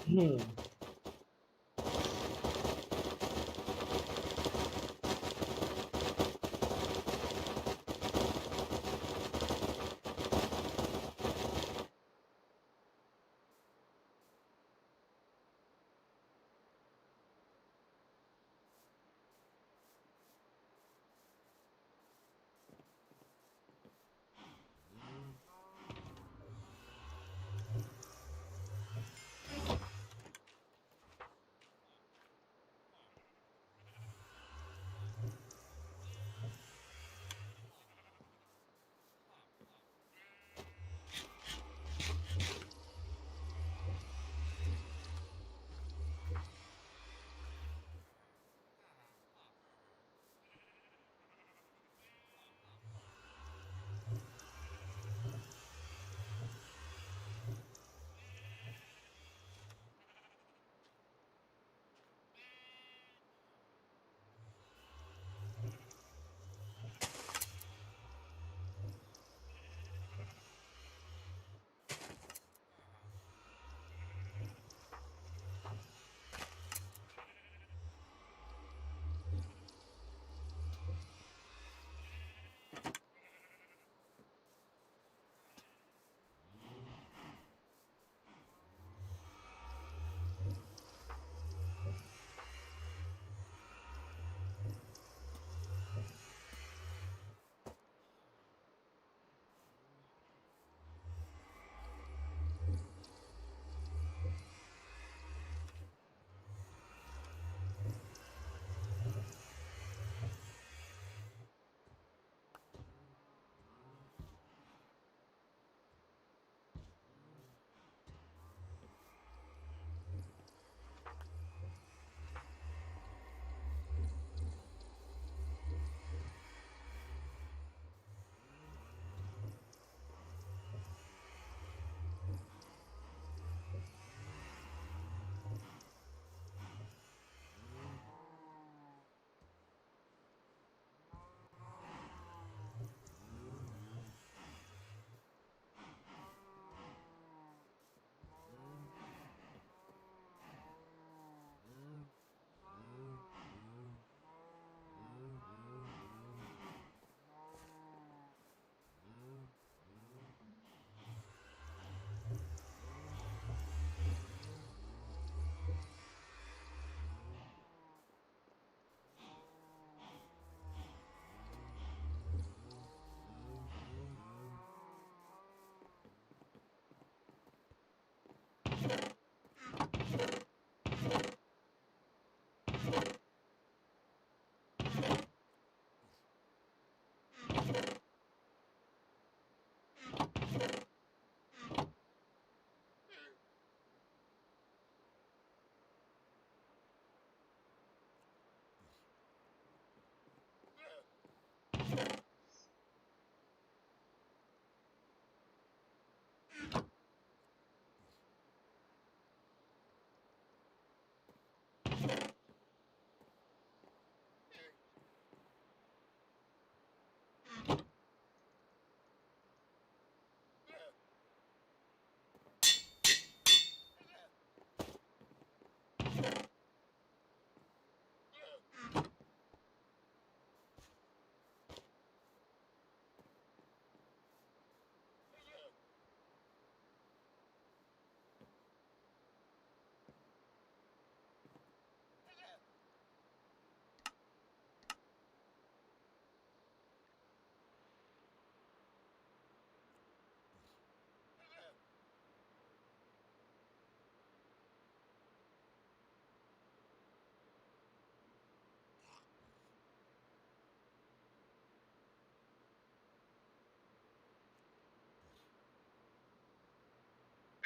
Hmm.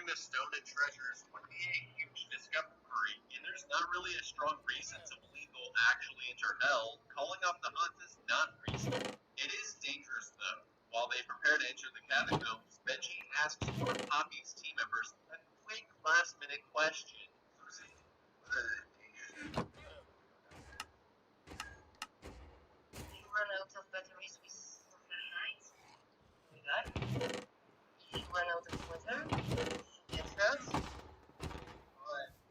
The stolen treasures would be a huge discovery, and there's not really a strong reason to believe they'll actually enter hell. Calling off the hunt is not reasonable. It is dangerous, though. While they prepare to enter the catacombs, Benji asks one of Poppy's team members a quick last-minute question. Susie, what are the dangers? You run out of batteries with flashlights? We got it. You run out of water? Get hurt? What?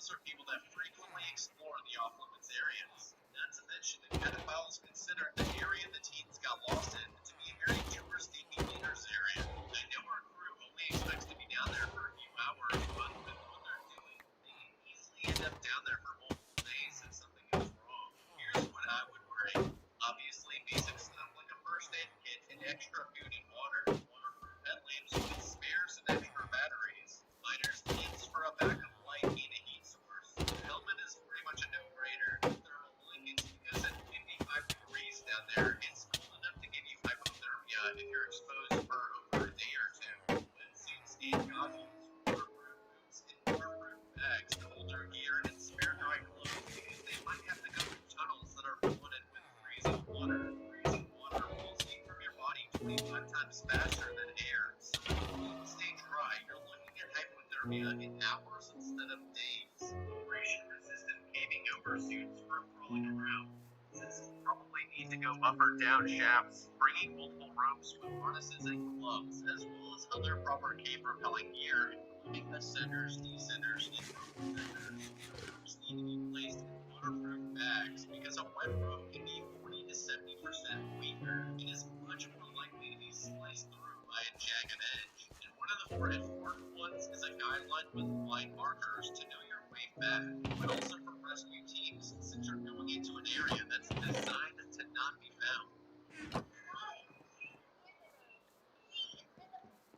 cataphiles are people that frequently explore the off-limits areas. Not to mention that cataphiles consider the area the teens got lost in to be a very touristy beginner's area. I know our crew only expects to be down there for a few hours, but with what they're doing, they can easily end up down there for multiple days if something goes wrong. Here's what I would bring. Obviously, basic stuff like a first aid kit and extra food and water, waterproof headlamps with spares and extra batteries, lighters, lamps for a backup light and a heat source. The helmet is pretty much a no-brainer. Thermal blankets because at 55 degrees down there, it's cold enough to give you hypothermia if you're exposed for over a day or two. Wetsuits and goggles, waterproof boots, and waterproof bags to hold their gear and spare dry clothes because they might have to go through tunnels that are flooded with freezing water. Freezing water pulls heat from your body 25 times faster than air, so if you don't stay dry, you're looking at hypothermia in hours instead of days. Vibration-resistant caving over suits for crawling around. Since you probably need to go up or down shafts, bringing multiple ropes with harnesses and gloves, as well as other proper cave repelling gear, including ascenders, descenders, and rope defenders. The ropes need to be placed in waterproof bags because a wet rope can be 40 to 70% weaker and is much more likely to be sliced through by a jagged edge. And one of the more important ones is a guideline with line markers to know your way back, but also for rescue teams since you're going into an area that's designed to not be found.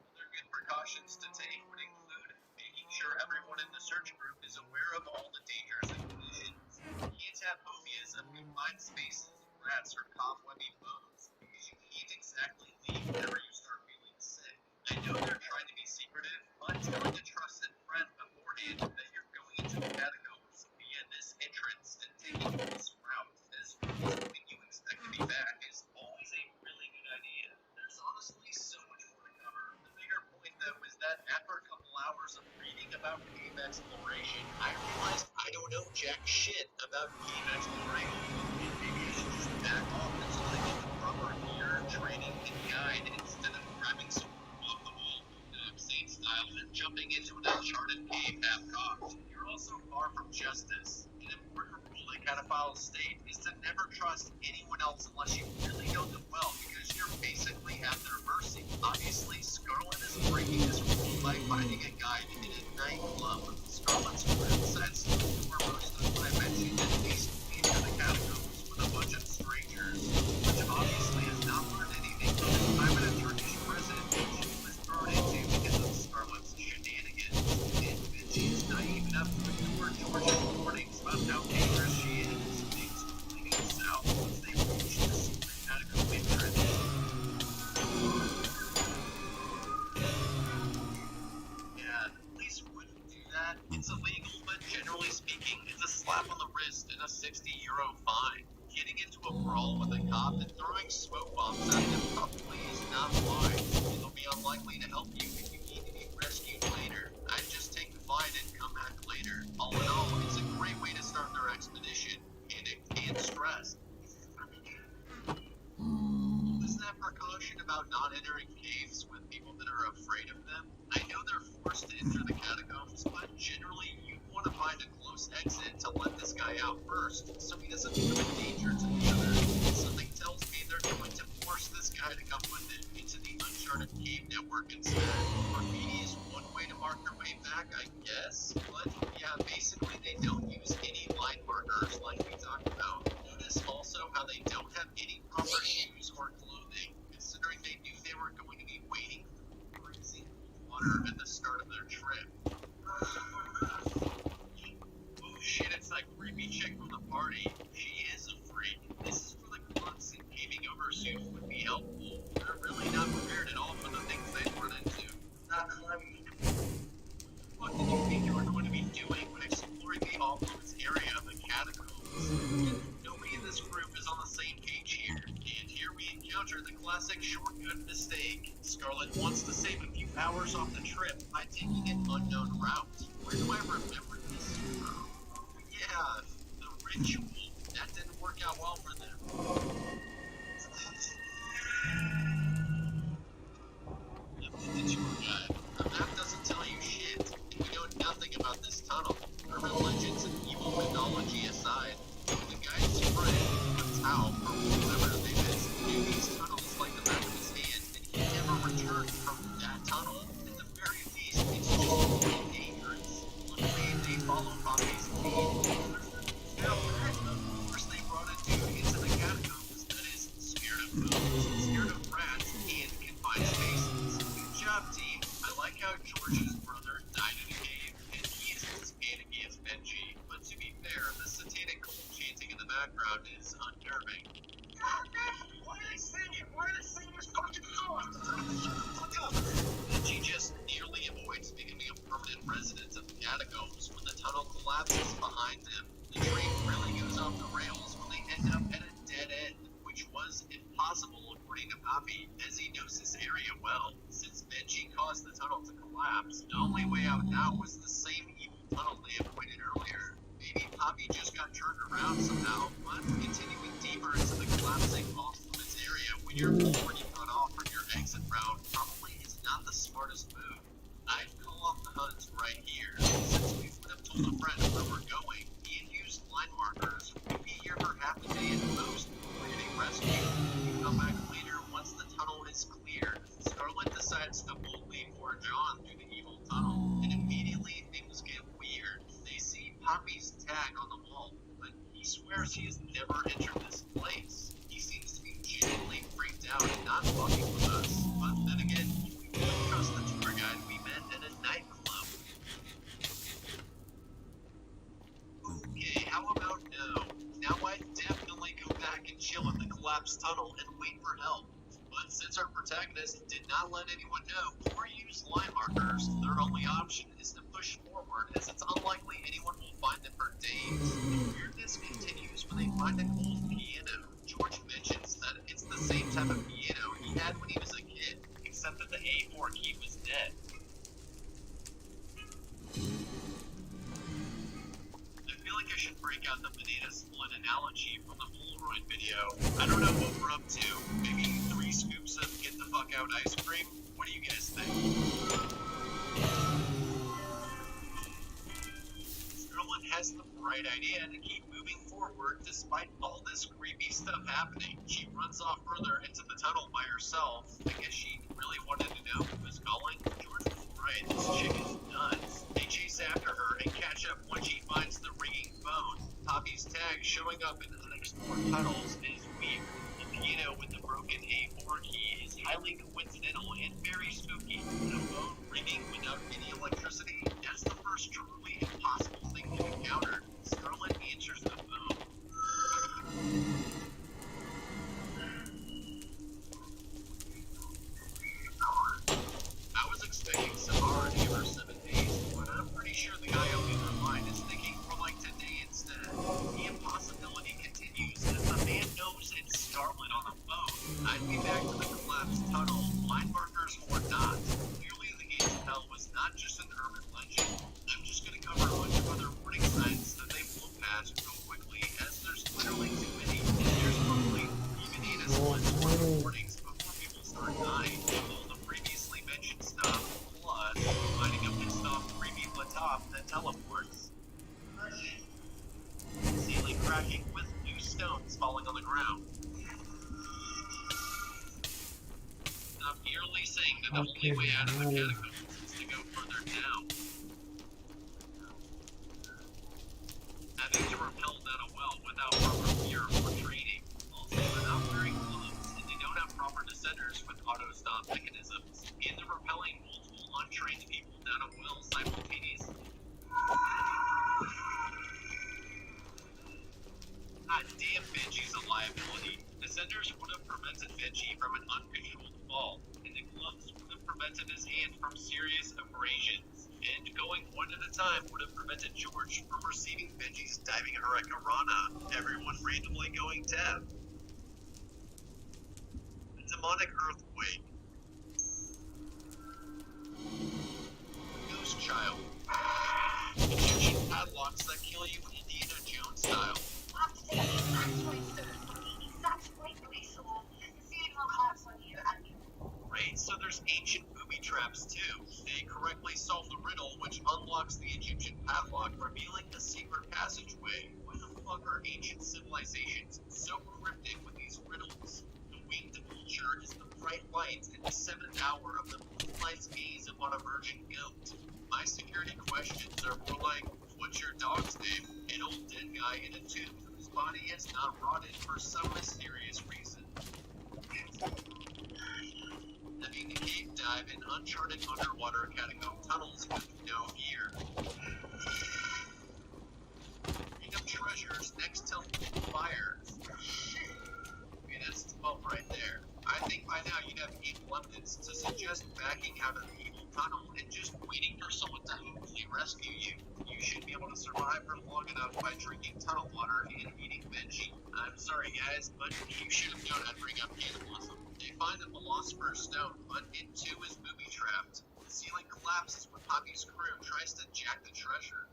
Other good precautions to take would include making sure everyone in the search group is aware of all the dangers and conditions. You can't have phobias of confined spaces, rats, or cobwebby bones because you can't exactly leave whenever you start feeling sick. I know they're trying to be secretive, but telling a trusted friend beforehand that you're going into the catacombs via this entrance and taking this route as well as when you expect to be back is always a really good idea. There's honestly so much more to cover. The bigger point though is that after a couple hours of reading about cave exploration, I realized I don't know jack shit about cave exploration. And maybe I should just back off until I get the proper gear, training, and guide instead of grabbing some off the wall Saint style and jumping into an uncharted cave half-cocked. You're also far from justice. An important rule that cataphiles state is to never trust anyone else unless you really know them well because you're basically at their mercy. Obviously, Scarlet is breaking this rule by finding a guide in a nightclub. Scarlet's friend says where most of what I mentioned is basically into the catacombs with a bunch of strangers, which obviously has not learned anything from his time in a Turkish prison, which he was thrown into because of Scarlet's shenanigans. And Vinci is naive enough to ignore George's warnings about how dangerous she is. Things will lead south once they reach the secret catacomb entrance. Yeah, the police wouldn't do that. It's illegal, but generally speaking, it's a slap on the wrist and a €60 fine. Getting into a brawl with a cop and throwing smoke bombs at him probably is not wise. It'll be unlikely to help you if you need to be rescued later. I'd just take the fine and come back later. All in all, it's a great way to start their expedition. Panicked and stressed. Is that precaution about not entering caves with people that are afraid of them? I know they're forced to enter the catacombs, but generally you want to find a close exit to let this guy out first, so he doesn't become a danger to the others. Something tells me they're going to force this guy to come with them into the uncharted cave network instead. Graffiti is one way to mark your way back, I guess, but yeah, basically they don't use any line markers like we talked about. Notice also how they don't have any proper shoes or clothing, considering they knew they were going to be wading through freezing water at the start of their trip. Oh shit, it's that creepy chick from the party. She is a freak. This is for the grunts and caving over suits would be helpful. They're really not prepared at all for the things they run into. Not climbing. What did you think you were going to be doing when exploring the off-limits area of the catacombs? Nobody in this group is on the same page here, and here we encounter the classic shortcut mistake. Scarlet wants to save a few hours off the trip by taking an unknown route. Where do I remember this from? Yeah, the ritual. That didn't work out well for them. The tour guide. The map doesn't tell you shit, and we know nothing about this tunnel. Urban legend Now, first they brought a dude into the catacombs that is scared of ghosts, scared of rats, and confined spaces. Good job, team. I like how George's brother died in a cave, and he is anticipating against Benji. But to be fair, the satanic cult chanting in the background is unnerving. Why are they singing? Why are they singing this fucking song? Benji just nearly avoids becoming a permanent resident of the catacombs when the tunnel collapses behind him. The train really goes off the rails when they end up at a dead end, which was impossible according to Poppy, as he knows this area well. Since Benji caused the tunnel to collapse, the only way out now was the same evil tunnel they avoided earlier. Maybe Poppy just got turned around somehow, but continuing deeper into the collapsing off-limits area when you're already cut off from your exit route probably is not the smartest move. I'd call off the hunt right here, since we would have told a friend where we're going and used line markers. We'd be here for half a day at most before getting rescued. We come back later once the tunnel is cleared. Scarlet decides to boldly forge on through the evil tunnel, and immediately things get weird. They see Poppy's tag on the wall, but he swears he has never entered this place. He seems to be genuinely freaked out and not fucking with us. But then again, we don't trust the tour guide we met at a nightclub. Okay, how about no? Now I'd definitely go back and chill in the collapsed tunnel and wait for help. But since our protagonist did not let anyone know or use line markers, their only option is to push forward, as it's unlikely anyone will find them for days. The weirdness continues when they find an old piano. George mentions that it's the same type of piano he had when he was a kid, except that the A4 key was dead. I feel like I should break out the banana split analogy from the Polaroid video. I don't know what we're up to. Maybe 3 scoops of get the fuck out ice cream? What do you guys think? Scarlet has the bright idea to keep moving forward despite all this creepy stuff happening. She runs off further into the tunnel by herself. I guess she really wanted to know who was calling. George was right, this chick is nuts. They chase after her and catch up when she finds the ringing phone. Poppy's tag showing up in unexplored tunnels is weird. The piano with the broken A4 key is highly coincidental and very spooky. The phone ringing without any electricity, that's the first truly impossible thing we've encountered. Scarlet answers the phone. I was expecting Samara to give her 7 days, but I'm pretty sure the guy on the other line is thinking more like today instead. The impossibility continues as the man knows it's Scarlet on the phone. I'd be back to the collapsed tunnel, line markers or not. Clearly the gate to hell was not just an urban legend. I'm just gonna cover a bunch of other warning signs that they blow past real quickly, as there's literally too many, and there's probably even banana splits for warnings before people start dying. All the previously mentioned stuff, plus finding a pissed off creepy Latop that teleports. Ceiling cracking with loose stones falling on the ground. I'm merely saying that the only way out of the catacombs is to go further down. Having to rappel down a well without proper gear or training. Also, they're not wearing gloves, and they don't have proper descenders with auto-stop mechanisms, and they're rappelling multiple untrained people down a well simultaneously. God damn, Benji's a liability. Descenders would have prevented Benji from an uncontrolled fall, and the gloves would have prevented his hand from serious abrasions, and going one at a time would have prevented George from receiving Benji's diving hurricanrana, everyone randomly going deaf. A demonic earthquake. Ghost child. Egyptian padlocks that kill you Indiana Jones style. Great, so there's ancient booby traps too. They correctly solve the riddle, which unlocks the Egyptian padlock, revealing a secret passageway. Why the fuck are ancient civilizations so cryptic with these riddles? The winged vulture is the bright light in the 7th hour of the moonlight's gaze upon a virgin goat. My security questions are more like, what's your dog's name? lie in a tomb whose body has not rotted for some mysterious reason. Having a cave dive in uncharted underwater catacomb tunnels with no gear. Picking up treasures next to fires. Okay, that's 12 right there. I think by now you'd have equal evidence to suggest backing out of the evil tunnel and just waiting for someone to hopefully rescue you. You should be able to survive for long enough by drinking tunnel water and eating veggie. I'm sorry guys, but you should have known I'd bring up cannibalism. They find the Philosopher's Stone, but it too is booby-trapped. The ceiling collapses when Poppy's crew tries to jack the treasure.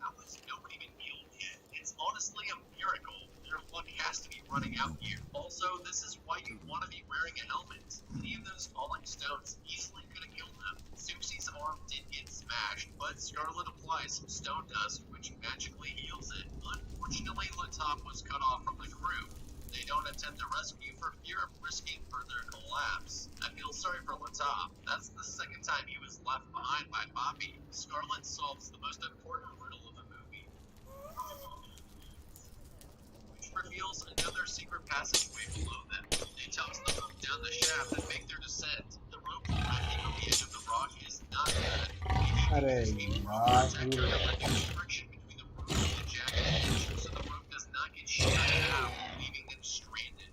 How is nobody been killed yet? It's honestly a miracle. Your luck has to be running out here. Also, this is why you want to be wearing a helmet. Any of those falling stones easily could have killed them. Susie's arm did get smashed, but Scarlet applies some stone dust, which magically heals it. Unfortunately, Latop was cut off from the crew. They don't attempt to rescue for fear of risking further collapse. I feel sorry for Latop. That's the second time he was left behind by Poppy. Scarlet solves the most important riddle of the movie, which reveals another secret passageway below them. They toss the rope down the shaft and make their descent. The rope dragging on the edge of the rock is not good. Friction between the rope and the jagged edge, so the rope does not get shot out, leaving them stranded.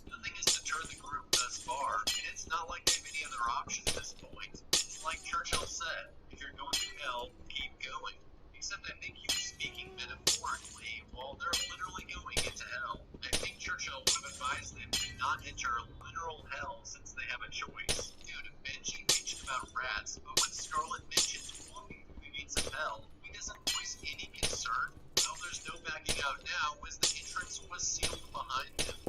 Nothing has deterred the group thus far, and it's not like they have any other option at this point. It's like Churchill said, if you're going to hell, keep going. Except I think he was speaking metaphorically, while they're literally going into hell. I think Churchill would have advised them to not enter literal hell since they have a choice. Dude, Benji bitched about rats, but when Scarlet mentions walking through the gates of hell, he doesn't voice any concern. Well, there's no backing out now, as the entrance was sealed behind them.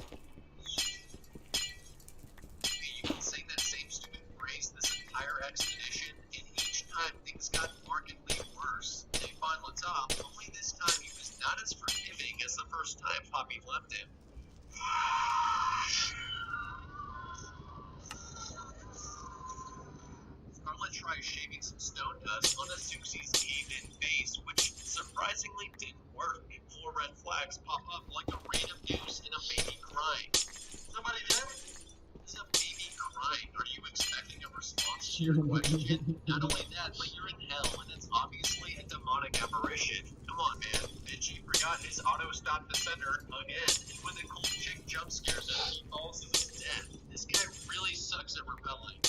You can sing that same stupid phrase this entire expedition, and each time things got markedly worse. They find Latop, only this time he was not as forgiving as the first time Poppy left him. Scarlet tries shaving some stone dust on Susie's caved-in face, which surprisingly didn't work. 4 red flags pop up like a random noose and a baby crying. Somebody there? Is a baby crying? Are you expecting a response to your question? Not only that, but you're in hell, and it's obviously a demonic apparition. Come on, man. Benji forgot his auto-stop descender again, and when the cool chick jump scares him, he falls to his death. This guy really sucks at repelling.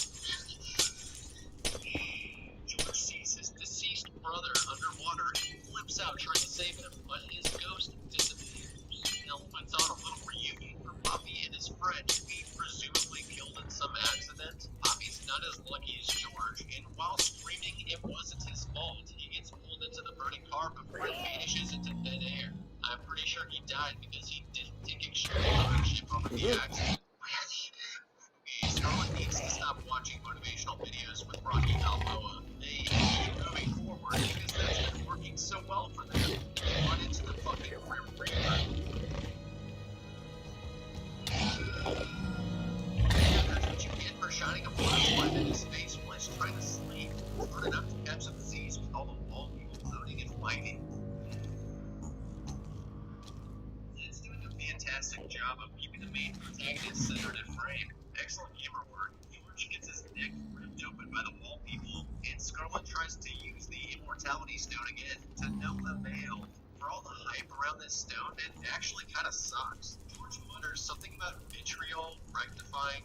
George sees his deceased brother underwater and flips out trying to save him, but his ghost disappears. Hell puts on a little reunion for Poppy and his friend, who he presumably killed in some accident. Poppy's not as lucky as George, and while screaming it wasn't his fault, he gets pulled into the burning car before it vanishes into thin air. I'm pretty sure he died because he didn't take extreme ownership over the accident. Scarlet needs to stop watching motivational videos with Rocky Balboa. They keep moving forward because that's been working so well for them. They run into the fucking Grim Reaper. That's what you get for shining a flashlight in his face while he's trying to sleep. Not enough to catch the disease with all the wall people loading and fighting. It's doing a fantastic job of keeping the main protagonist centered in frame. Excellent camera work. George gets his neck ripped open by the wall people, and Scarlet tries to use the immortality stone again to numb the veil. For all the hype around this stone, it actually kind of sucks. George mutters something about vitriol rectifying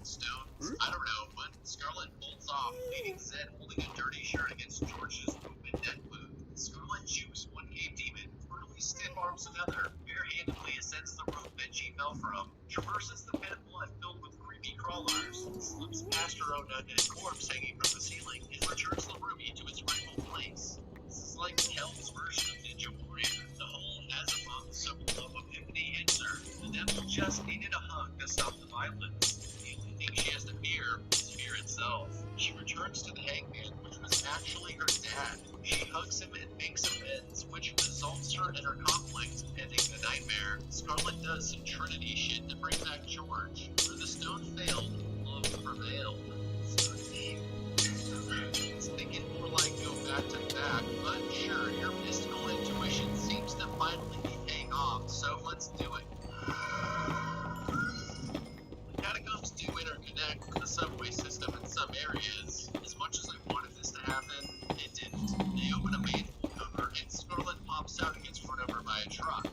stones. I don't know, but Scarlet bolts off, leaving Zed holding a dirty shirt against George's open neck wound. Scarlet jukes one cave demon, brutally stiff arms another, barehandedly ascends the rope that she fell from, traverses the pit of blood filled with creepy crawlers, slips past her own undead corpse hanging from the ceiling, and returns the ruby to its rightful place. This is like Hell's version of Ninja Warrior. The whole Azamon symbol of Epiphany hits her. The devil just needed a hug to stop the violence. The only thing she has to fear is fear itself. She returns to the hangman, which was actually her dad. She hugs him and makes amends, which resolves her inner conflict, ending the nightmare. there, Scarlet does some Trinity shit to bring back George. Where the stone failed, love prevailed. So deep. It's thinking more like go back to back, but sure, your mystical intuition seems to finally be paying off, so let's do it. The catacombs do interconnect with the subway system in some areas. As much as I wanted this to happen, it didn't. They open a manhole cover, and Scarlet pops out and gets run over by a truck.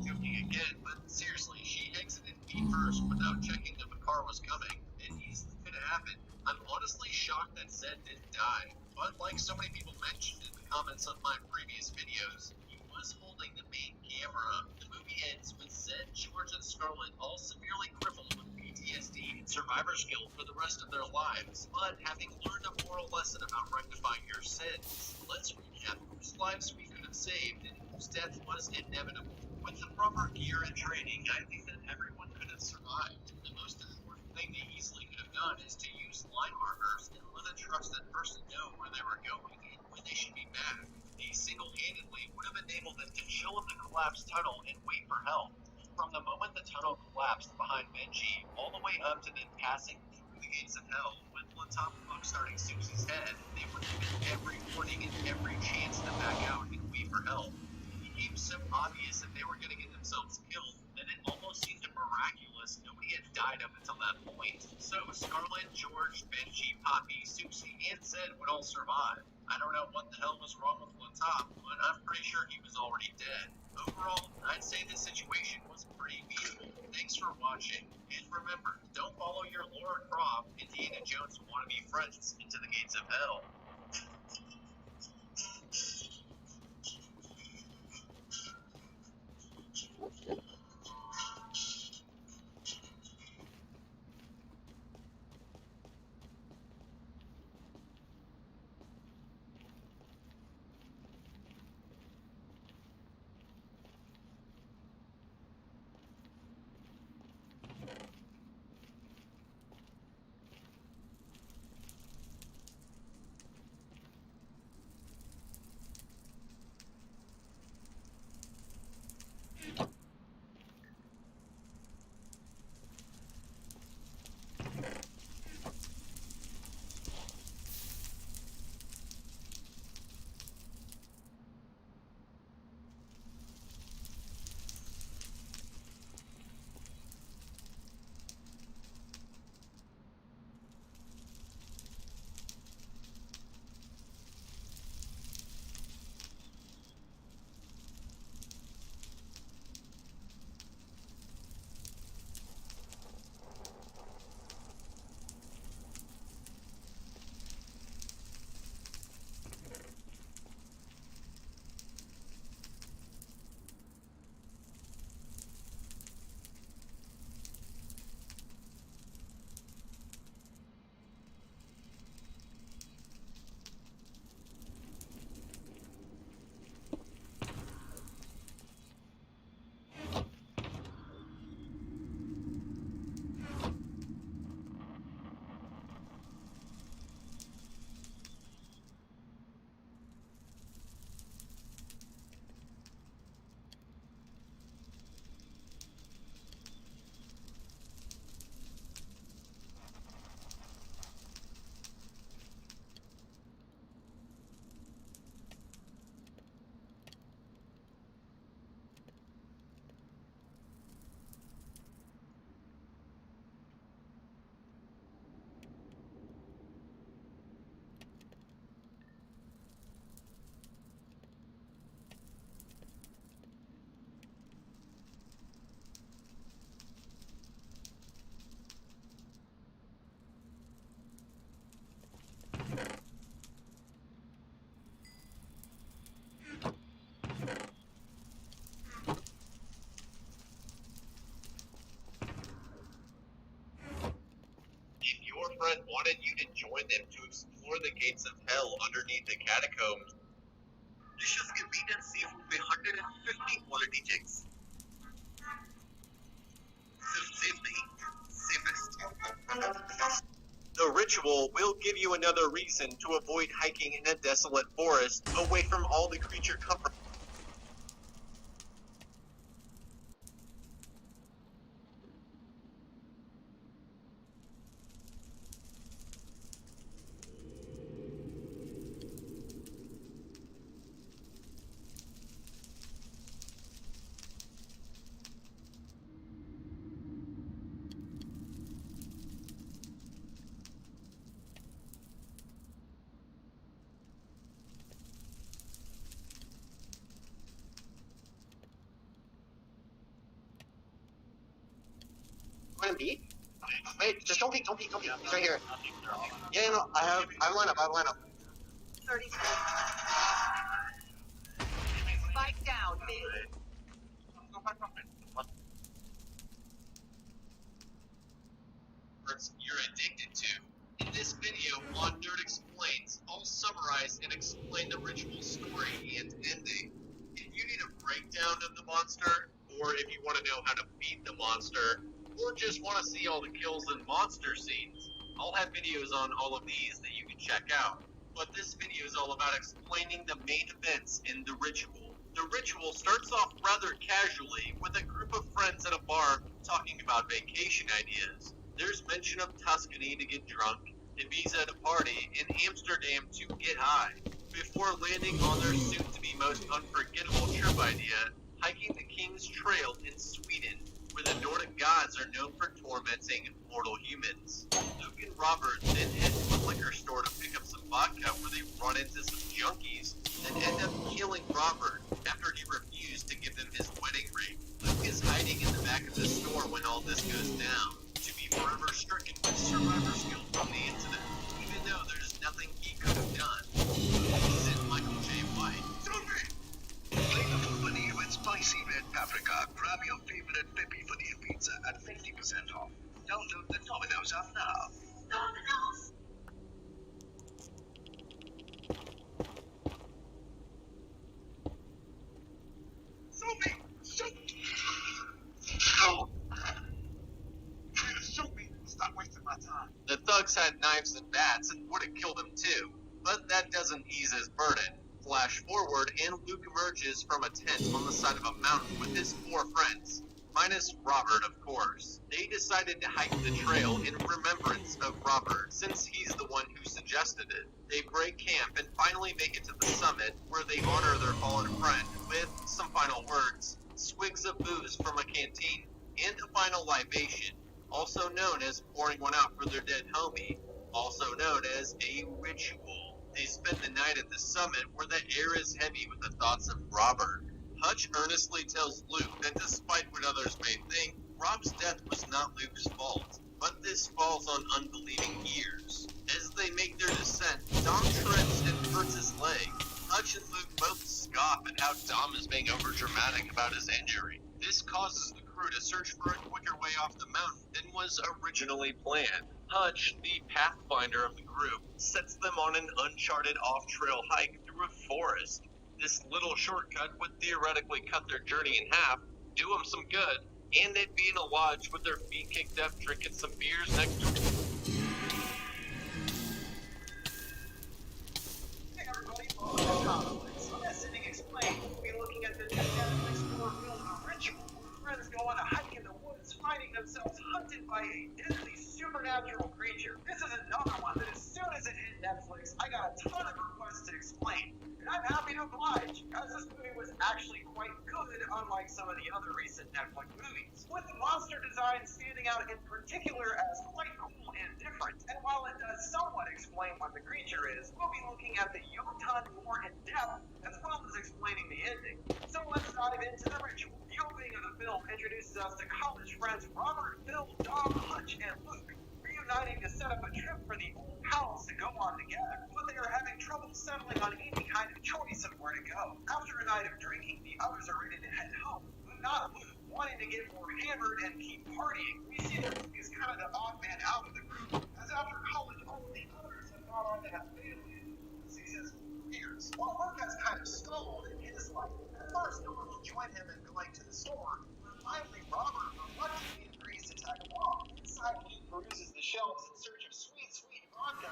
Joking again, but seriously, she exited feet first without checking if a car was coming. It easily could have happened. I'm honestly shocked that Zed didn't die, but like so many people mentioned in the comments of my previous videos, he was holding the main camera. The movie ends with Zed, George, and Scarlet all severely crippled with PTSD and survivor's guilt for the rest of their lives, but having learned a moral lesson about rectifying your sins, let's recap whose lives we could have saved and whose death was inevitable. With the proper gear and training, I think that everyone could have survived. The most important thing they easily could have done is to use line markers and let a trusted person know where they were going and when they should be back. They single-handedly would have enabled them to chill in the collapsed tunnel and wait for help. From the moment the tunnel collapsed behind Benji, all the way up to them passing through the gates of hell, with Latop starting Susie's head, they were given every warning and every chance to back out and wait for help. It became so obvious that they were going to get themselves killed that it almost seemed miraculous nobody had died up until that point. So Scarlet, George, Benji, Poppy, Susie, and Zed would all survive. I don't know what the hell was wrong with Latop, but I'm pretty sure he was already dead. Overall, I'd say this situation was pretty beatable. Thanks for watching, and remember, don't follow your Laura Croft, Indiana Jones wannabe friends into the gates of hell. If your friend wanted you to join them to explore the gates of hell underneath the catacombs, Dishes convenience sie 150 quality checks. Safely, safest. The ritual ritual will give you another reason to avoid hiking in a desolate forest away from all the creature comfort. Want him to eat? Wait, just don't peek. He's right here. Yeah, no, I line up. 30 seconds. Spike down, mid. You're addicted to. In this video, On Nerd Explains, I'll summarize and explain the ritual story and ending. If you need a breakdown of the monster, or if you want to know how to beat the monster, or just want to see all the kills and monster scenes, I'll have videos on all of these that you can check out. But this video is all about explaining the main events in the ritual. The ritual starts off rather casually with a group of friends at a bar talking about vacation ideas. There's mention of Tuscany to get drunk, Ibiza at a party, and Amsterdam to get high, before landing on their soon-to-be most unforgettable trip idea, hiking the King's Trail in Sweden, where the Nordic gods are known for tormenting mortal humans. Luke and Robert then head to a liquor store to pick up some vodka where they run into some junkies and end up killing Robert after he refused to give them his wedding ring. Luke is hiding in the back of the store when all this goes down, to be forever stricken with survivor skill from the incident, even though there's nothing he could have done. Said Michael J. White. Flavorful paneer with spicy red paprika. Grab your favorite Pippi paneer pizza at 50% off. Download the Domino's app now. Domino's. Sophie! Shoot! Oh. Shoot me! Stop wasting my time. The thugs had knives and bats and would have killed him too, but that doesn't ease his burden. Flash forward and Luke emerges from a tent on the side of a mountain with his 4 friends, minus Robert of course. They decided to hike the trail in remembrance of Robert, since he's the one who suggested it. They break camp and finally make it to the summit, where they honor their fallen friend with some final words, swigs of booze from a canteen, and a final libation, also known as pouring one out for their dead homie, also known as a ritual. They spend the night at the summit where the air is heavy with the thoughts of Robert. Hutch earnestly tells Luke that despite what others may think, Rob's death was not Luke's fault, but this falls on unbelieving ears. As they make their descent, Dom trips and hurts his leg. Hutch and Luke both scoff at how Dom is being overdramatic about his injury. This causes the crew to search for a quicker way off the mountain than was originally planned. Hutch, the pathfinder of the group, sets them on an uncharted off-trail hike through a forest. This little shortcut would theoretically cut their journey in half, do them some good, and they'd be in a lodge with their feet kicked up drinking some beers next to it. Hey everybody, welcome to Netflix. Listening Explained. We'll be looking at the new Netflix horror film The Ritual. Friends go on a hike in the woods, finding themselves hunted by a deadly supernatural creature. This is another one that as soon as it hit Netflix, I got a ton of requests to explain. And I'm happy to oblige, because this movie was actually quite good, unlike some of the other recent Netflix movies. With the monster design standing out in particular as quite cool and different. And while it does somewhat explain what the creature is, we'll be looking at the Yucatan more in depth, as well as explaining the ending. So let's dive into The Ritual. The opening of the film introduces us to college friends Robert, Phil, Dom, Hutch, and Luke, reuniting to set up a trip for the old pals to go on together. But they are having trouble settling on any kind of choice of where to go. After a night of drinking, the others are ready to head home, but not Luke, wanting to get more hammered and keep partying. We see that Luke is kind of the odd man out of the group, as after college, all the others have gone on to have families, successful careers. While Luke has kind of stalled in his life, at first no one will join him in going to the store, but finally Robert reluctantly agrees to tag along. Inside, Luke peruses the shelves in search of sweet vodka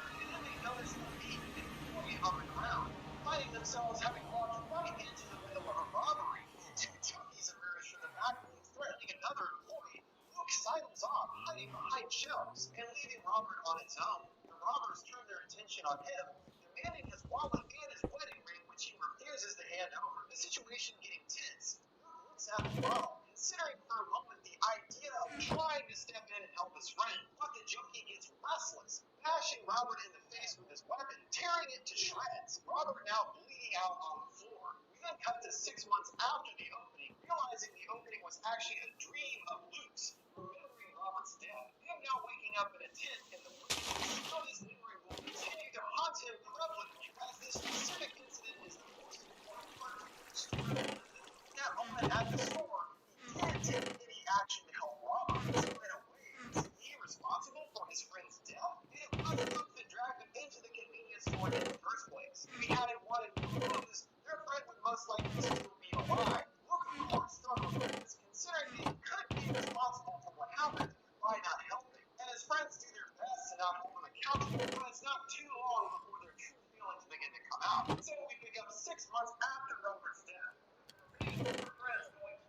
the situation getting tense, Luke looks at the bottle, considering for a moment the idea of trying to step in and help his friend. But the junkie gets restless, bashing Robert in the face with his weapon, tearing it to shreds. Robert now bleeding out on the floor. We then cut to 6 months after the opening, realizing the opening was actually a dream of Luke's, remembering Robert's death. Him now waking up in a tent in the woods. So this memory will continue to haunt him prevalently, as this specific incident is the most important part of the story. In that moment at the store, he didn't take any action to help Robert. So in a way, is he responsible for his friend's death? And it was Luke that dragged him into the convenience store in the first place. If he hadn't wanted to lose, their friend would most likely still be alive. Luke, of course, struggled with this, considering that he could be responsible for what happened by not helping. And his friends do their best to not hold him accountable, but it's not too long before their true feelings begin to come out. So we pick up 6 months after Robert's death. The remaining 4 friends going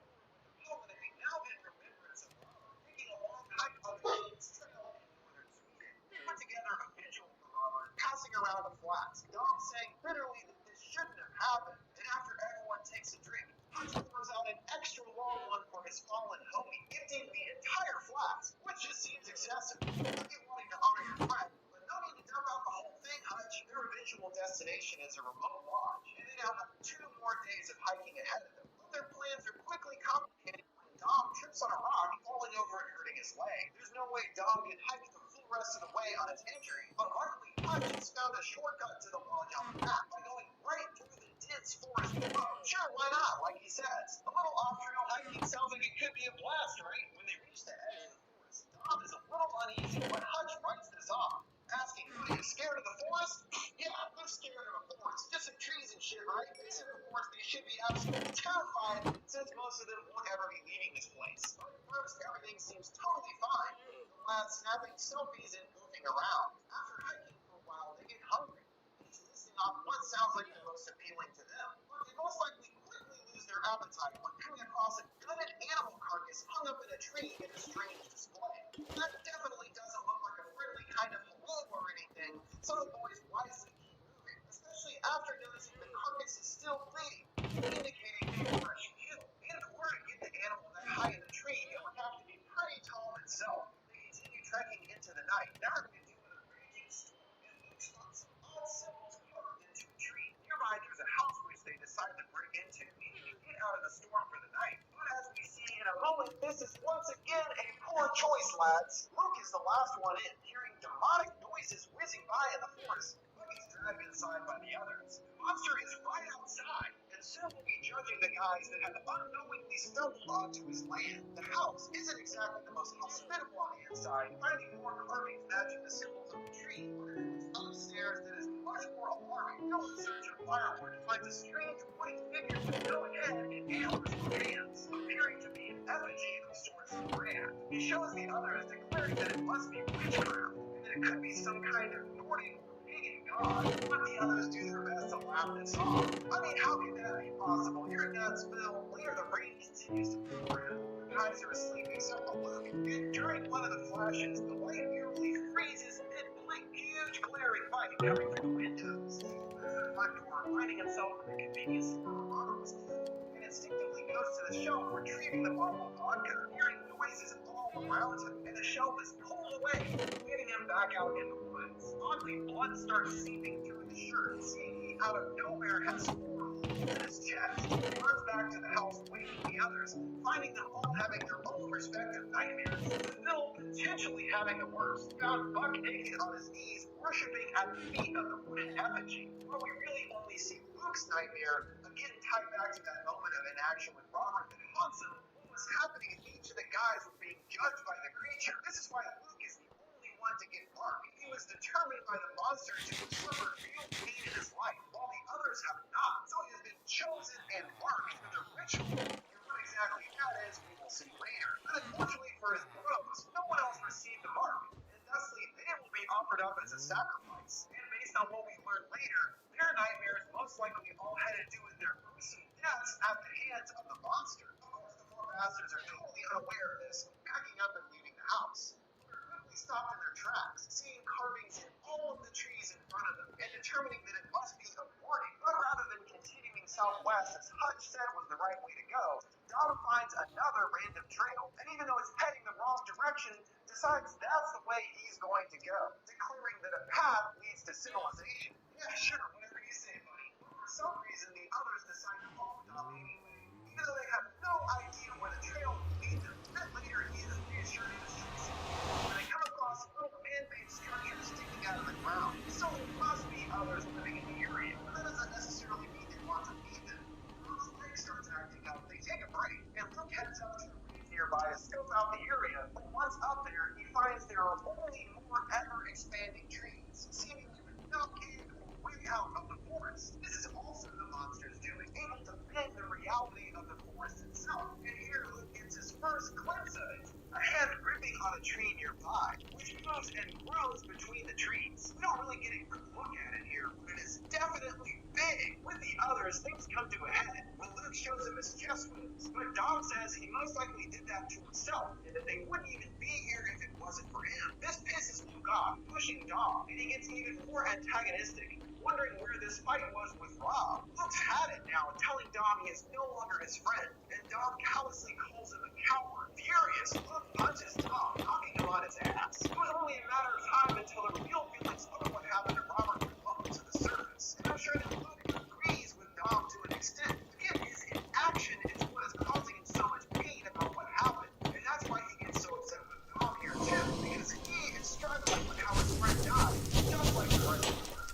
culminating now in remembrance of Robert, taking a long hike on the King's Trail in northern Sweden. They put together a vigil for Robert, passing around a flask. Dom saying bitterly that this shouldn't have happened. And after everyone takes a drink, Hunter pours out an extra long one for his fallen homie, emptying the entire flask, which just seems excessive. I get wanting to honor your friend, but no need to dump out the whole thing, Hutch. Their eventual destination is a remote lodge, and they now have 2 more days of hiking ahead of them. But their plans are quickly complicated when Dom trips on a rock, falling over and hurting his leg. There's no way Dom can hike the full rest of the way on his injury, but luckily Hutch has found a shortcut to the lodge on the map by going right through the dense forest below. Sure, why not? Like he says, a little off-trail hiking sounds like it could be a blast, right? When they reach the edge of the forest, Dom is a little uneasy, but Hutch writes this off, asking, "Are you scared of the forest?" "Yeah, I'm scared of a forest. Just some trees and shit, right?" Facing the forest, they should be absolutely terrified, since most of them won't ever be leaving this place. But at first, everything seems totally fine. The lads snapping selfies and goofing around. After hiking for a while, they get hungry. He's listing off what sounds like the most appealing to them, but they most likely quickly lose their appetite when coming across a gutted animal carcass hung up in a tree in a strange display. That definitely doesn't look like a friendly kind of hello or anything, so the boys wisely keep moving, especially after noticing the carcass is still bleeding, indicating a fresh kill. In order to get the animal that high in the tree, it would have to be pretty tall itself. They continue trekking into the night, now to do with a raging storm, and Luke spots some odd symbols carved into a tree. Nearby, there's a house which they decide to break into, meaning to get out of the storm for the night. But as we see in a moment, this is once again a poor choice, lads. Luke is the last one in, hearing demonic noises whizzing by in the forest, but he's dragged inside by the others. The monster is right outside, and soon will be judging the guys that have unknowingly stumbled onto his land. The house isn't exactly the most hospitable on the inside, finding more carvings matching the symbols of the tree, but it's upstairs that is much more alarming. Still in search of firewood, finds a strange wooden figure with no head and antlers for hands, appearing to be an effigy of sorts of brand. He shows the others, declaring that it must be witchcraft, and that it could be some kind of Nordic or pagan god, but the others do their best to laugh this off. I mean, how could that be possible? You're in that spill. Later, the rain continues to pour in. The guys are asleep except for Luke, and during one of the flashes, the light nearly freezes mid-blink, huge glaring light coming through the windows. He opens the front door, finding himself in the convenience store where Robert was killed, and instinctively goes to the shelf, retrieving the bottle of vodka, hearing noises all around him, and the shelf is pulled away, leaving him back out in the woods. Oddly, blood starts seeping through his shirt, seeing he out of nowhere has 4 holes in his chest. He runs back to the house, waking the others, finding them all having their own respective nightmares, with Bill potentially having the worst, found buck naked on his knees, worshipping at the feet of the wooden effigy. But we really only see Luke's nightmare, again tied back to that moment of inaction with Robert that haunts him. What was happening is each of the guys were being judged by the creature. This is why Luke is the only one to get marked. He was determined by the monster to have suffered real pain in his life, while the others have not. So he has been chosen and marked for the ritual. And what exactly that is, we will see later. But unfortunately for his bros, no one else received the mark, and thusly they will be offered up as a sacrifice. And based on what we learn later, their nightmares most likely all had to do with their gruesome deaths at the hands of the monster. Of course, the 4 bastards are totally unaware of this, packing up and leaving the house. They're quickly stopped in their tracks, seeing carvings in all of the trees in front of them, and determining that it must be a warning. But rather than continuing southwest, as Hutch said was the right way to go, Dom finds another random trail, and even though it's heading the wrong direction, decides that's the way he's going to go, declaring that a path leads to civilization. Yeah, sure, whatever you say, buddy. But for some reason, the others decide to follow Dom anyway, even though they have no idea where the trail will lead them. A bit later, he is reassured in his choice when they come across little man-made structures sticking out of the ground. So there must be others living in the area, but that doesn't necessarily mean they want to meet them. Once the lake starts acting up, they take a break, and Luke heads up to a reef nearby to scope out the area. But once up there, he finds there are only more ever-expanding trees, seemingly with no end or way out of the forest. This is also the monster's doing, able to bend the reality of the forest itself. And here Luke gets his first glimpse of it. A hand gripping on a tree nearby, which moves and grows between the trees. We don't really get a good look at it here, but it is definitely big. With the others, things come to a head when Luke shows him his chest wounds. But Dom says he most likely did that to himself, and that they wouldn't even be here if it wasn't for him. This pisses Luke off, pushing Dom, and he gets even more antagonistic, wondering where this fight was with Rob. Luke's had it now, telling Dom he is no longer his friend, and Dom callously calls him a coward. Furious, Luke punches Dom, knocking him on his ass. It was only a matter of time until the real feelings of what happened to Robert would bubble to the surface, and I'm sure that Luke agrees with Dom to an extent. Again, his inaction is what is causing him so much pain about what happened, and that's why he gets so upset with Dom here too, because he is struggling with how his friend died, just like the rest of them.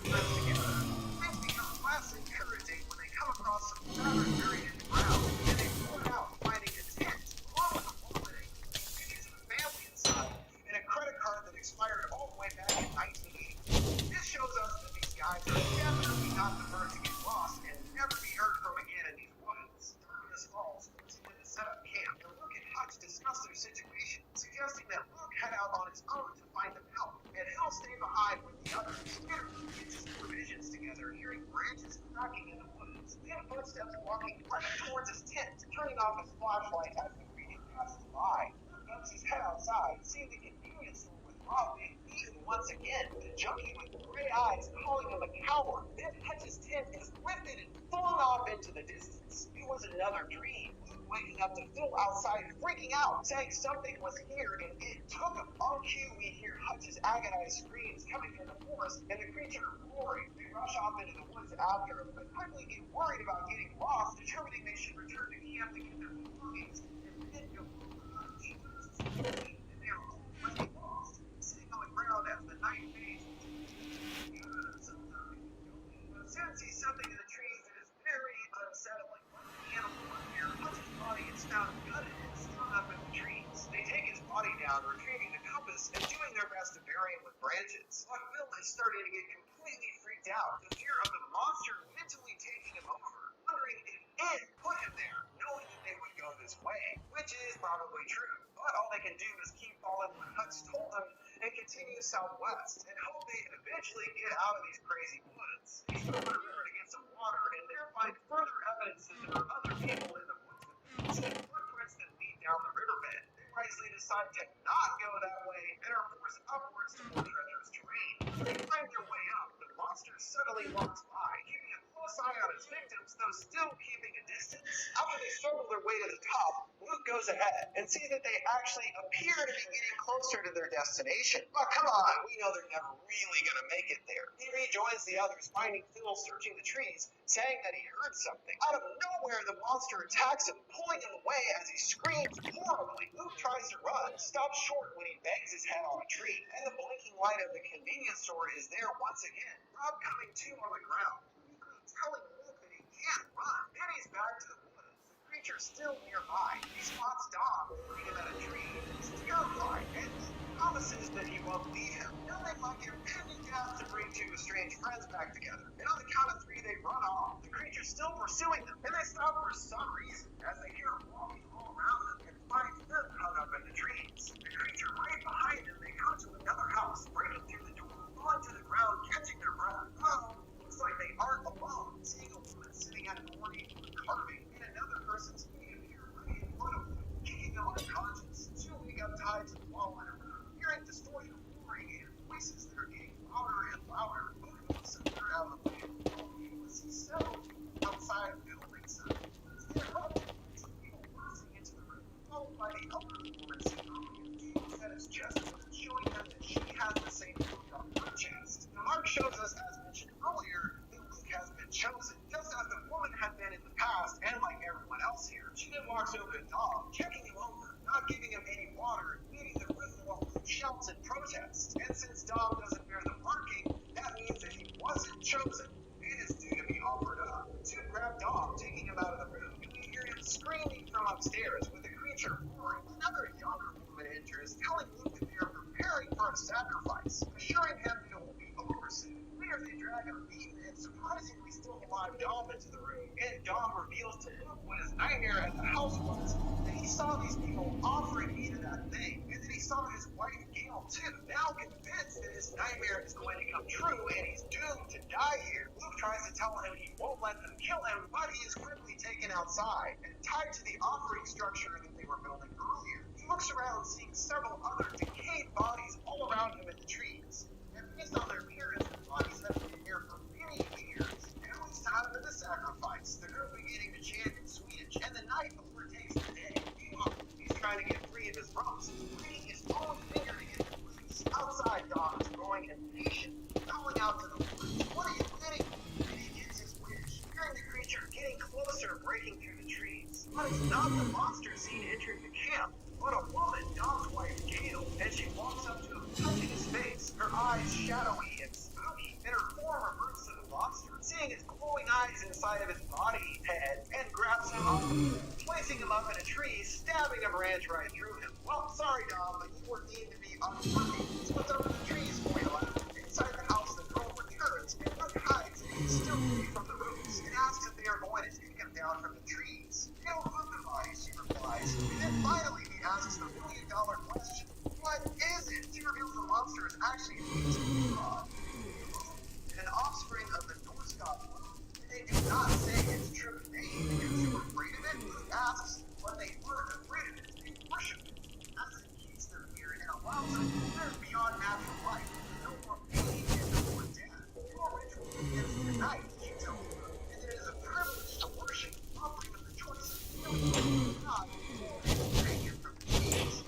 Things become less encouraging when they come across some fabric buried in the ground, and they pull it out, finding a tent, along with a wallet and pictures of a family inside, and a credit card that expired all the way back in 1980. This shows us that these guys are definitely not the bird to get lost and never be heard from again in these woods. Darkness falls, forcing them to set up camp, and Luke and Hutch discuss their situation, suggesting that Luke head out on his own to find them help, and he'll stay behind with the others. Later, Luke gets his provisions together, hearing branches cracking in the woods, then footsteps walking right towards his tent, turning off his flashlight as the greeting passes by. Luke bumps his head outside, seeing the convenience store with Rob being beaten once again, the junkie with gray eyes calling him a coward. Then Hutch's tent is lifted and flung off into the distance. It was another dream. Luke waking up to Phil outside freaking out, saying something was here and it took him. On cue, we hear Hutch's agonized screams coming from the forest and the creature roaring. They rush off into the woods after him, but quickly get worried about getting lost, determining they should return to camp to get their belongings, and then go look for Hutch. And they are already lost, sitting on the ground as the night fades. But soon sees something in the trees that is very unsettling. One of the animals up here, Hutch's body is found gutted and strung up in the trees. They take his body down, retrieving the compass and doing their best to bury him with branches. But Phil is starting to get completely freaked out, the fear of the monster mentally taking him over, wondering if it put him there, knowing that they would go this way, which is probably true. But all they can do is keep following what Hutch told them and continue southwest, and hope they eventually get out of these crazy woods. They stop at a river to get some water, and there find further evidence that there are other people in the woods with them, seeing footprints that lead down the riverbed. They wisely decide to not go that way and are forced upwards to more treacherous terrain. When they find their way up, the monster suddenly walks by, keeping a close eye on his victims, though still keeping a distance. After they struggle their way to the top, Luke goes ahead and sees that they actually appear to be getting closer to their destination. But come on, we know they're never really going to make it there. He rejoins the others, finding Phil searching the trees, saying that he heard something. Out of nowhere, the monster attacks him, pulling him away as he screams horribly. Luke tries to run, stops short when he bangs his head on a tree, and the blinking light of the convenience store is there once again. Rob coming to on the ground, weakly telling Luke that he can't run. Then he's back to the woods. The creature still nearby. He spots Dom holding him at a tree. He's terrified and promises that he won't leave him, knowing like impending death to bring two estranged friends back together. And on the count of three, they run off. The creature's still pursuing them, and they stop for some reason as they hear him walking all around them and find them hung up in the trees. The creature right behind them, they come to another house, breaking through the door, falling to the ground, catching their breath. Oh, looks like they aren't alone, seeing a woman sitting at a morning carving, and another person's feet appear right in front of them, kicking them unconscious. Two wake up tied to the wall in a room, hearing distorted roaring and voices that are getting louder and louder. Both of them sit there out of the way. He She then walks over to Dom, checking him over, not giving him any water, leaving the room while Luke shouts and protests. And since Dom doesn't bear the marking, that means that he wasn't chosen and is due to be offered up. To grab Dom, taking him out of the room, and we hear him screaming from upstairs with the creature roaring. Another younger woman enters, telling Luke that they are preparing for a sacrifice, assuring him that it will be over soon. Later, they drag a beaten and surprisingly still alive Dom into the room, and Dom reveals to Luke what his nightmare at the house was, that he saw these people offering me to that thing, and then he saw his wife Gail too. Now convinced that his nightmare is going to come true and he's doomed to die here, Luke tries to tell him he won't let them kill him, but he is quickly taken outside and tied to the offering structure that they were building earlier. He looks around, seeing several other decayed bodies all around him in the trees, and based on their appearance, the bodies have been here for many years. Now it's time for the sacrifice. The group beginning to chant in Swedish, and the night overtakes the day. Meanwhile, he's trying to get free of his ropes, breaking his own finger to get them loose. Outside, Dom is growing impatient, calling out to the woods, "What are you waiting for?" And he gets his wish, hearing the creature getting closer, breaking through the trees. But it's not the monster seen entering the camp, but a woman, Dom's wife, Gail, and she walks up to him, touching his face, her eyes shadowy and spooky, and her form reverts to the monster, seeing his glowing eyes inside of his body head, and grabs him up, placing him up in a tree, stabbing a branch right through him. "Well, sorry, Dom, but you were deemed to be unworthy. So what's up with the trees for you, lad?" Inside the house, the girl returns, and Luke hides, and he's still free from the roots, and asks if they are going to take him down from the trees. "They don't move the bodies," she replies, and then finally he asks the million-dollar question, "What is it?" She reveals the monster is actually a god, an offspring of the Norse god Loki. They do not say its true name because they were afraid of it. Luke asks what they weren't afraid of it. They worship it, as it keeps them here and allows them to live beyond natural life. No more pain and no more death. Your ritual begins tonight, she tells Luke, and it is a privilege to worship, offering them the choice of killing God or freeing him from the chains.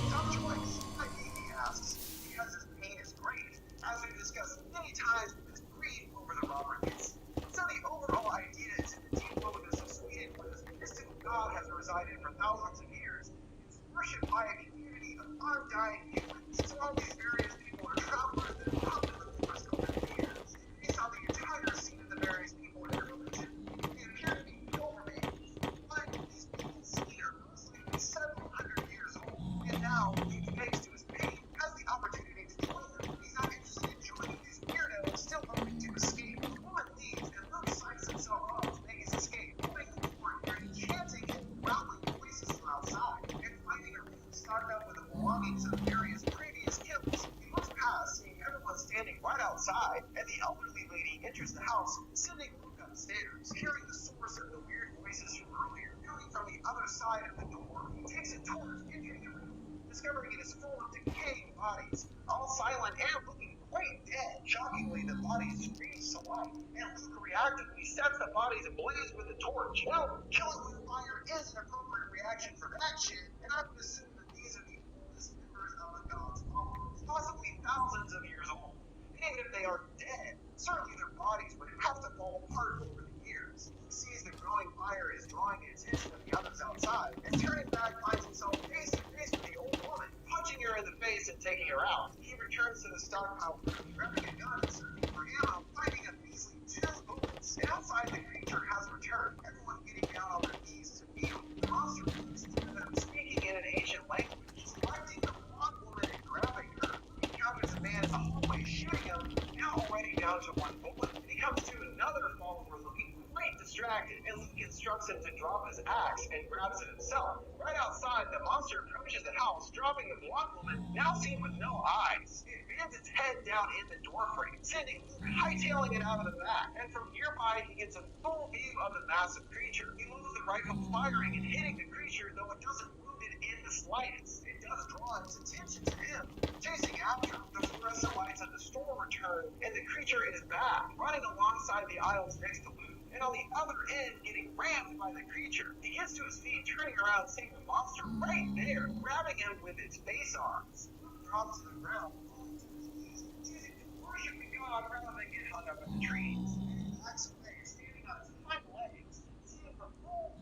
Tough choice, I think, he asks, because his pain is great, as we've discussed many times with his grief over the Robert Nixon. So the overall idea is in the deep wilderness of Sweden, where this mystical god has resided for thousands of years. It's worshipped by a community of undying humans. So all these various people are travelers that have come to the forest over the years. Based on the entire scene of the various people in their religion, they appear to be pilgrimages. But these people seen are most likely several hundred years old. And now, Luke, thanks to his pain, has the opportunity to join them. He's not interested in joining these weirdos, still hoping to escape. The woman leaves, and Luke psychs himself up to make his escape, opening the door and hearing chanting and growling voices from outside, and finding a room stocked up with the belongings of various previous kills. He looks past, seeing everyone standing right outside, and the elderly lady enters the house, sending Luke upstairs, hearing the source of the weird voices from earlier, coming from the other side of the door. He takes a torch, entering the room, discovering it is full of decaying bodies, all silent and looking quite dead. Shockingly, the bodies freeze to life, and Luke reactively sets the bodies ablaze with the torch. Well, killing with fire is an appropriate reaction for that shit, and I would assume that these are the oldest members of the god's followers, possibly thousands of years old. And even if they are dead, certainly their bodies would have to fall apart over the years. Luke sees the growing fire is drawing the attention of the others outside, and turning back finds himself face to face with the old woman, punching her in the face and taking her out. He returns to the stockpile room, grabbing a gun and searching for ammo, finding a measly 2 bullets. And outside, the creature has returned, everyone getting down on their knees to kneel. The monster moves to them, speaking in an ancient language, selecting the blonde woman and grabbing her. Luke encounters a man in the hallway, shooting him, now already down to 1 bullet. And he comes to another follower looking quite distracted, and Luke instructs him to drop his axe and grabs it himself. Right outside, the monster approaches the house, dropping the blonde woman, now seen with no eyes. It bends its head down in the doorframe, sending Luke hightailing it out of the back, and from nearby he gets a full view of the massive creature. He loads the rifle firing and hitting the creature, though it doesn't wound it in the slightest. It does draw its attention to him. Chasing after him, the fluorescent lights of the store return, and the creature is back, running alongside the aisles next to Luke, and on the other end getting rammed by the creature. He gets to his feet, turning around, seeing the monster right there, grabbing him with its face arms. Luke drops to the ground, falling to his knees, choosing to worship the god rather than get hung up in the trees. And he backs away, standing on his hind legs, seeing the full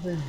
open.